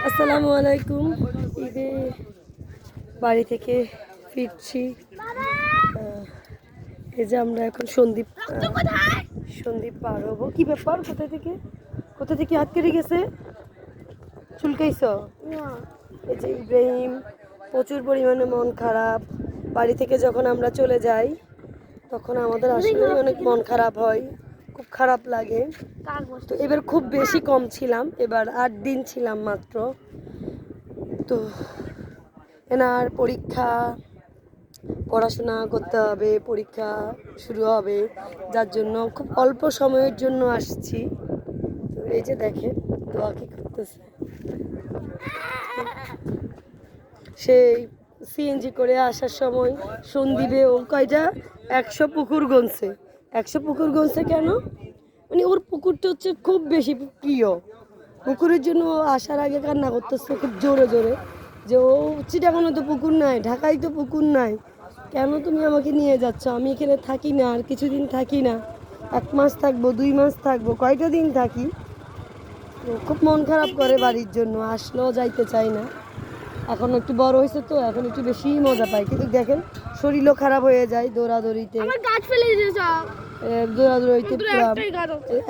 আসসালামু আলাইকুম। ঈদে বাড়ি থেকে ফিরছি। এই যে আমরা এখন সন্দ্বীপ পার হবো। কি ব্যাপার? কোথা থেকে হাত কেটে গেছে? চুলকাইছ? এই যে ইব্রাহিম প্রচুর পরিমাণে মন খারাপ। বাড়ি থেকে যখন আমরা চলে যাই তখন আমাদের আসলে অনেক মন খারাপ হয়, খুব খারাপ লাগে। তো এবার খুব বেশি কম ছিলাম, এবার 8 দিন ছিলাম মাত্র। তো এনার পরীক্ষা, পড়াশোনা করতে হবে, পরীক্ষা শুরু হবে, যার জন্য খুব অল্প সময়ের জন্য আসছি। তো এই যে দেখেন দোয়া কি করতেছে। সেই সিএনজি করে আসার সময় সন্দ্বীপে ও কয়টা 100 পুকুর গনছে। 100 পুকুর গনছে কেন? মানে ওর পুকুরটা হচ্ছে খুব বেশি প্রিয়। পুকুরের জন্য ও আসার আগে কান্না করতেছে খুব জোরে জোরে, যে ও চিটাগাংয়ে তো পুকুর নাই, ঢাকায় তো পুকুর নাই, কেন তুমি আমাকে নিয়ে যাচ্ছ? আমি এখানে থাকি না, আর কিছুদিন থাকি না, 1 মাস থাকবো, 2 মাস থাকবো, কয়টা দিন থাকি। তো খুব মন খারাপ করে বাড়ির জন্য, আসলেও যাইতে চাই না। এখন একটু বড় হয়েছে তো এখন একটু বেশি মজা পাই, কিন্তু দেখেন শরীরও খারাপ হয়ে যায় দৌড়াদৌড়িতে। দৌড়াদৌড়িতে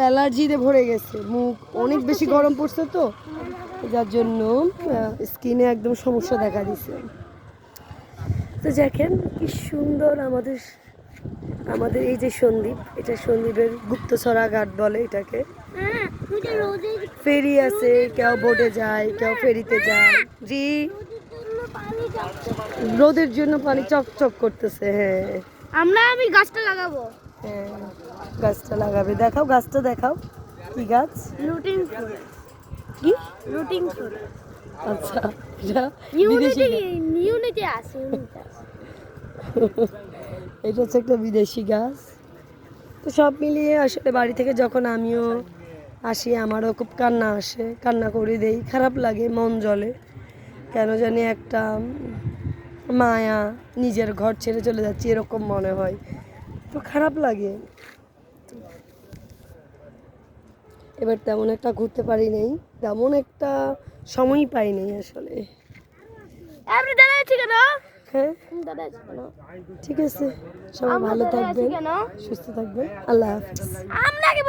অ্যালার্জিতে ভরে গেছে মুখ, অনেক বেশি গরম পড়ছে তো, যার জন্য স্কিনে একদম সমস্যা দেখা দিছে। তো দেখেন কি সুন্দর আমাদের এই যে সন্দ্বীপ, এটা সন্দ্বীপের গুপ্তছড়া ঘাট বলে এটাকে। ফেরি আছে, কেউ বোটে যায়, কেউ ফেরিতে যায়। জি, রোদের জন্য পানি চকচক করতেছে। হ্যাঁ, আমি গাছটা লাগাবো। হ্যাঁ, গাছটা লাগাবে। দেখাও গাছটা, দেখাও কি গাছ? লুটিং ফুল। কি লুটিং ফুল? আচ্ছা, এটা বিদেশি ইউনিটি আছে। এটা হচ্ছে একটা বিদেশি গাছ। তো সব মিলিয়ে আসলে বাড়ি থেকে যখন আমিও আসি আমারও খুব কান্না আসে, কান্না করে দেই, খারাপ লাগে, মন জ্বলে। কেন জানি একটা মায়া, নিজের ঘর ছেড়ে চলে যাচ্ছি এরকম মনে হয়, তো খারাপ লাগে। এবার তেমন একটা ঘুরতে পারি নাই, তেমন একটা সময় পাই নাই আসলে। আপনি দাঁড়াচ্ছি কেন? হ্যাঁ, দাঁড়াচ্ছি কেন? ঠিক আছে, সবাই ভালো থাকবেন, সুস্থ থাকবেন, আল্লাহ হাফিজ। আপনাকে